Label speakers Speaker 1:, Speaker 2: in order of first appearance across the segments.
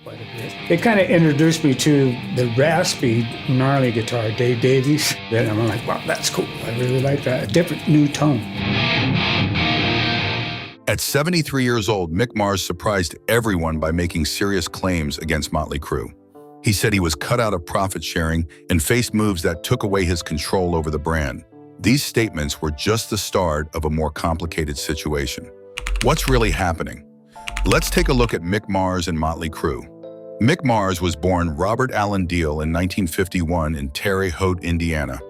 Speaker 1: quite a bit. It kind of introduced me to the raspy, gnarly guitar, Dave Davies. Then I'm like, wow, that's cool. I really like that. A different new tone.
Speaker 2: At 73 years old, Mick Mars surprised everyone by making serious claims against Mötley Crüe. He said he was cut out of profit sharing and faced moves that took away his control over the brand. These statements were just the start of a more complicated situation. What's really happening? Let's take a look at Mick Mars and Mötley Crüe. Mick Mars was born Robert Allen Deal in 1951 in Terre Haute, Indiana.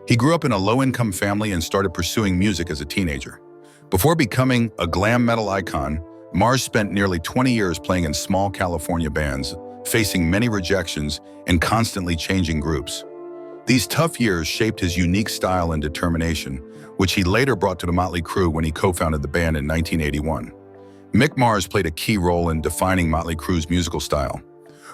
Speaker 2: He grew up in a low-income family and started pursuing music as a teenager. Before becoming a glam metal icon, Mars spent nearly 20 years playing in small California bands, facing many rejections and constantly changing groups. These tough years shaped his unique style and determination, which he later brought to the Mötley Crüe when he co-founded the band in 1981. Mick Mars played a key role in defining Mötley Crüe's musical style.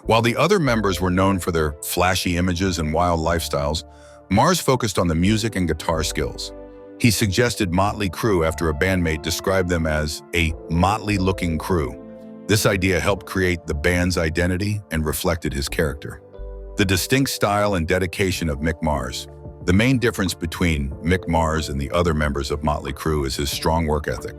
Speaker 2: While the other members were known for their flashy images and wild lifestyles, Mars focused on the music and guitar skills. He suggested Mötley Crüe after a bandmate described them as a motley-looking crew. This idea helped create the band's identity and reflected his character. The distinct style and dedication of Mick Mars. The main difference between Mick Mars and the other members of Mötley Crüe is his strong work ethic.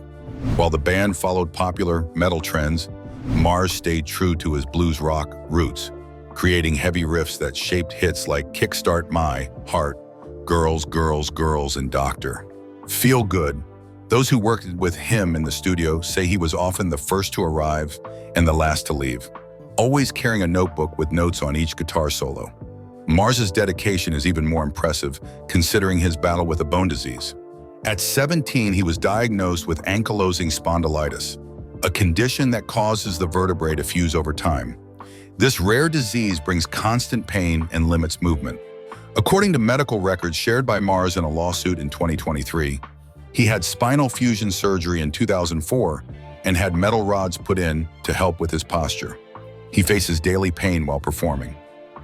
Speaker 2: While the band followed popular metal trends, Mars stayed true to his blues rock roots, creating heavy riffs that shaped hits like Kickstart My Heart, Girls, Girls, Girls, and Doctor. Feel Good. Those who worked with him in the studio say he was often the first to arrive and the last to leave, always carrying a notebook with notes on each guitar solo. Mars's dedication is even more impressive considering his battle with a bone disease. At 17, he was diagnosed with ankylosing spondylitis, a condition that causes the vertebrae to fuse over time. This rare disease brings constant pain and limits movement. According to medical records shared by Mars in a lawsuit in 2023, he had spinal fusion surgery in 2004 and had metal rods put in to help with his posture. He faces daily pain while performing.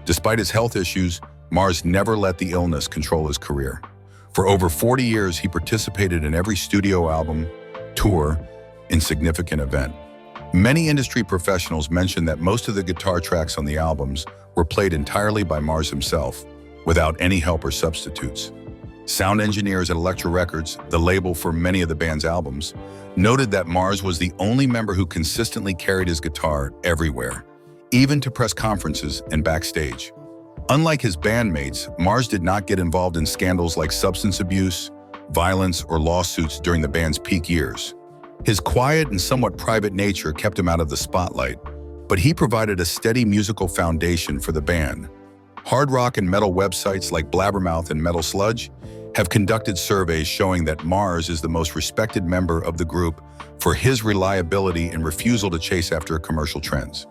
Speaker 2: Despite his health issues, Mars never let the illness control his career. For over 40 years, he participated in every studio album, tour, and significant event. Many industry professionals mention that most of the guitar tracks on the albums were played entirely by Mars himself, without any help or substitutes. Sound engineers at Elektra Records, the label for many of the band's albums, noted that Mars was the only member who consistently carried his guitar everywhere, even to press conferences and backstage. Unlike his bandmates, Mars did not get involved in scandals like substance abuse, violence, or lawsuits during the band's peak years. His quiet and somewhat private nature kept him out of the spotlight, but he provided a steady musical foundation for the band. Hard rock and metal websites like Blabbermouth and Metal Sludge have conducted surveys showing that Mars is the most respected member of the group for his reliability and refusal to chase after commercial trends.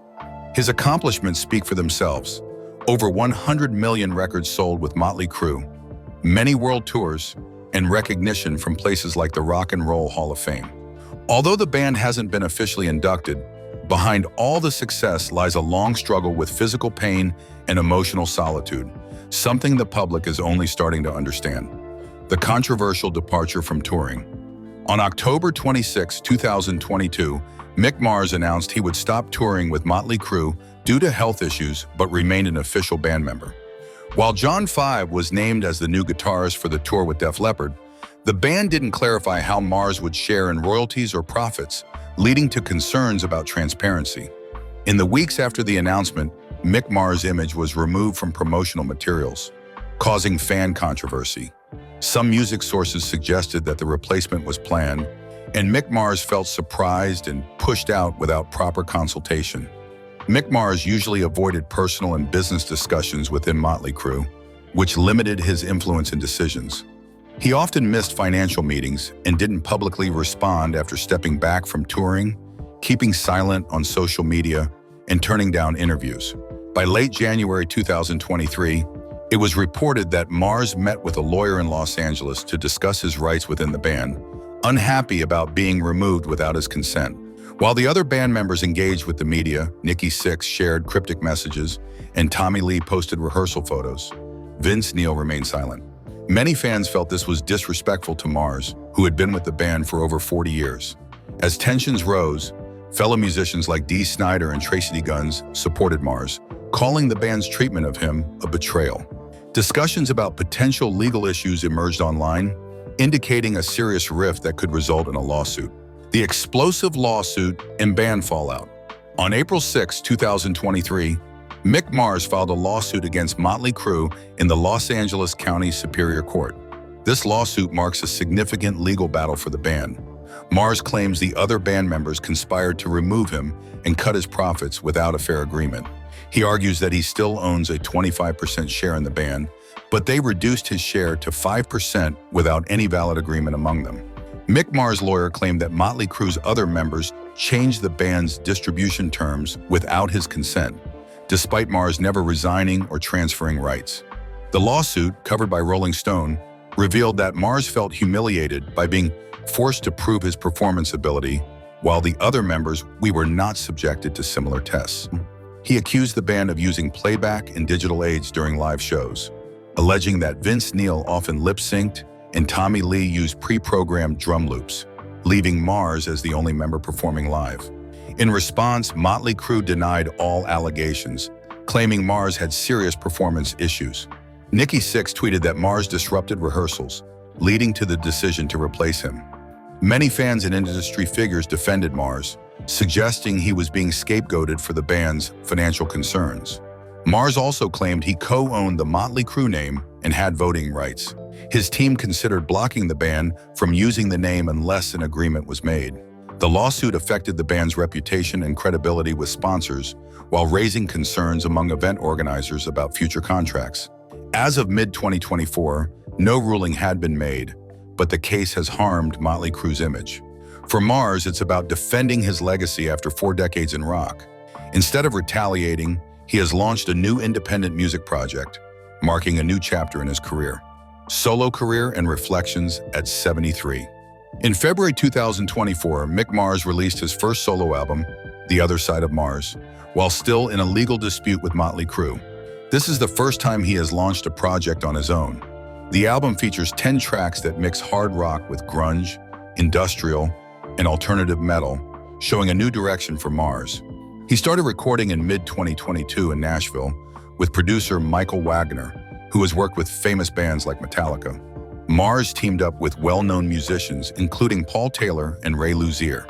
Speaker 2: His accomplishments speak for themselves. Over 100 million records sold with Mötley Crüe, many world tours, and recognition from places like the Rock and Roll Hall of Fame. Although the band hasn't been officially inducted, behind all the success lies a long struggle with physical pain and emotional solitude, something the public is only starting to understand. The controversial departure from touring. On October 26, 2022, Mick Mars announced he would stop touring with Mötley Crüe due to health issues but remained an official band member. While John Five was named as the new guitarist for the tour with Def Leppard, the band didn't clarify how Mars would share in royalties or profits, leading to concerns about transparency. In the weeks after the announcement, Mick Mars' image was removed from promotional materials, causing fan controversy. Some music sources suggested that the replacement was planned, and Mick Mars felt surprised and pushed out without proper consultation. Mick Mars usually avoided personal and business discussions within Mötley Crüe, which limited his influence and decisions. He often missed financial meetings and didn't publicly respond after stepping back from touring, keeping silent on social media, and turning down interviews. By late January 2023, it was reported that Mars met with a lawyer in Los Angeles to discuss his rights within the band, unhappy about being removed without his consent. While the other band members engaged with the media, Nikki Sixx shared cryptic messages, and Tommy Lee posted rehearsal photos, Vince Neil remained silent. Many fans felt this was disrespectful to Mars, who had been with the band for over 40 years. As tensions rose, Fellow musicians like Dee Snider and Tracy D. Guns supported Mars, calling the band's treatment of him a betrayal. Discussions about potential legal issues emerged online, indicating a serious rift that could result in a lawsuit. The explosive lawsuit and band fallout. On April 6, 2023, Mick Mars filed a lawsuit against Mötley Crüe in the Los Angeles County Superior Court. This lawsuit marks a significant legal battle for the band. Mars claims the other band members conspired to remove him and cut his profits without a fair agreement. He argues that he still owns a 25% share in the band, but they reduced his share to 5% without any valid agreement among them. Mick Mars' lawyer claimed that Mötley Crüe's other members changed the band's distribution terms without his consent, despite Mars never resigning or transferring rights. The lawsuit, covered by Rolling Stone, revealed that Mars felt humiliated by being forced to prove his performance ability, while the other members were not subjected to similar tests. He accused the band of using playback and digital aids during live shows, alleging that Vince Neil often lip-synced and Tommy Lee used pre-programmed drum loops, leaving Mars as the only member performing live. In response, Mötley Crüe denied all allegations, claiming Mars had serious performance issues. Nikki Sixx tweeted that Mars disrupted rehearsals, leading to the decision to replace him. Many fans and industry figures defended Mars, suggesting he was being scapegoated for the band's financial concerns. Mars also claimed he co-owned the Mötley Crüe name and had voting rights. His team considered blocking the band from using the name unless an agreement was made. The lawsuit affected the band's reputation and credibility with sponsors, while raising concerns among event organizers about future contracts. As of mid-2024, no ruling had been made, but the case has harmed Mötley Crüe's image. For Mars, it's about defending his legacy after 4 decades in rock. Instead of retaliating, he has launched a new independent music project, marking a new chapter in his career. Solo career and reflections at 73. In February 2024, Mick Mars released his first solo album, The Other Side of Mars, while still in a legal dispute with Mötley Crüe. This is the first time he has launched a project on his own. The album features 10 tracks that mix hard rock with grunge, industrial, and alternative metal, showing a new direction for Mars. He started recording in mid-2022 in Nashville with producer Michael Wagner, who has worked with famous bands like Metallica. Mars teamed up with well-known musicians, including Paul Taylor and Ray Luzier.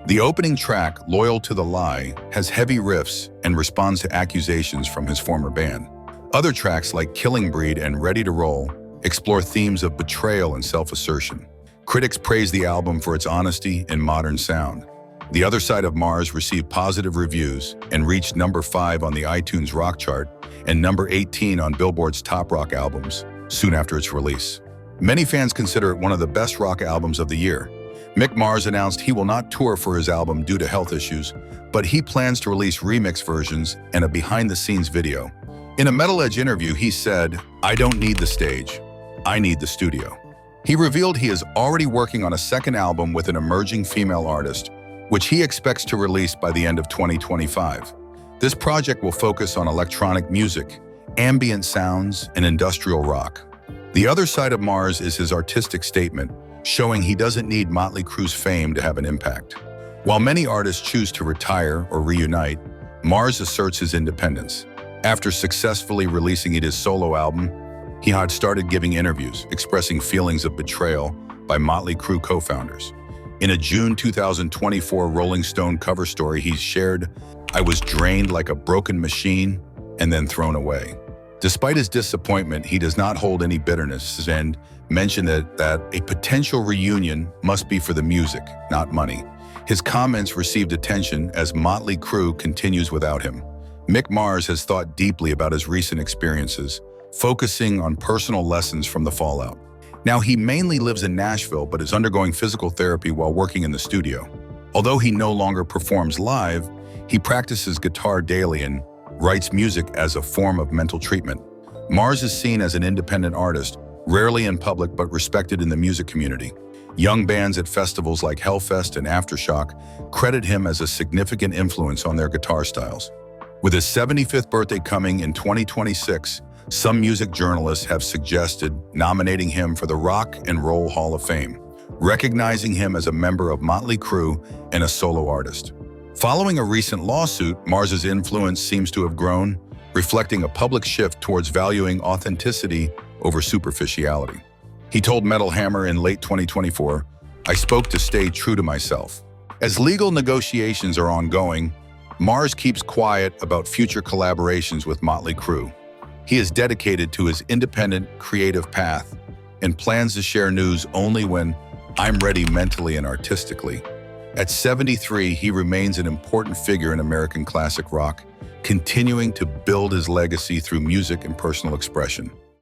Speaker 2: The opening track, Loyal to the Lie, has heavy riffs and responds to accusations from his former band. Other tracks like Killing Breed and Ready to Roll explore themes of betrayal and self-assertion. Critics praise the album for its honesty and modern sound. The Other Side of Mars received positive reviews and reached number 5 on the iTunes Rock Chart and number 18 on Billboard's Top Rock Albums soon after its release. Many fans consider it one of the best rock albums of the year. Mick Mars announced he will not tour for his album due to health issues, but he plans to release remix versions and a behind-the-scenes video. In a Metal Edge interview, he said, "I don't need the stage, I need the studio." He revealed he is already working on a second album with an emerging female artist, which he expects to release by the end of 2025. This project will focus on electronic music, ambient sounds, and industrial rock. The Other Side of Mars is his artistic statement, showing he doesn't need Mötley Crüe's fame to have an impact. While many artists choose to retire or reunite, Mars asserts his independence. After successfully releasing his solo album, he had started giving interviews, expressing feelings of betrayal by Mötley Crüe co-founders. In a June 2024 Rolling Stone cover story, he shared, "I was drained like a broken machine and then thrown away." Despite his disappointment, he does not hold any bitterness and mentioned that a potential reunion must be for the music, not money. His comments received attention as Mötley Crüe continues without him. Mick Mars has thought deeply about his recent experiences, focusing on personal lessons from the fallout. Now, he mainly lives in Nashville but is undergoing physical therapy while working in the studio. Although he no longer performs live, he practices guitar daily and writes music as a form of mental treatment. Mars is seen as an independent artist, rarely in public but respected in the music community. Young bands at festivals like Hellfest and Aftershock credit him as a significant influence on their guitar styles. With his 75th birthday coming in 2026, some music journalists have suggested nominating him for the Rock and Roll Hall of Fame, recognizing him as a member of Mötley Crüe and a solo artist. Following a recent lawsuit, Mars's influence seems to have grown, reflecting a public shift towards valuing authenticity over superficiality. He told Metal Hammer in late 2024, "I spoke to stay true to myself." As legal negotiations are ongoing, Mars keeps quiet about future collaborations with Mötley Crüe. He is dedicated to his independent, creative path and plans to share news only when "I'm ready mentally and artistically." At 73, he remains an important figure in American classic rock, continuing to build his legacy through music and personal expression.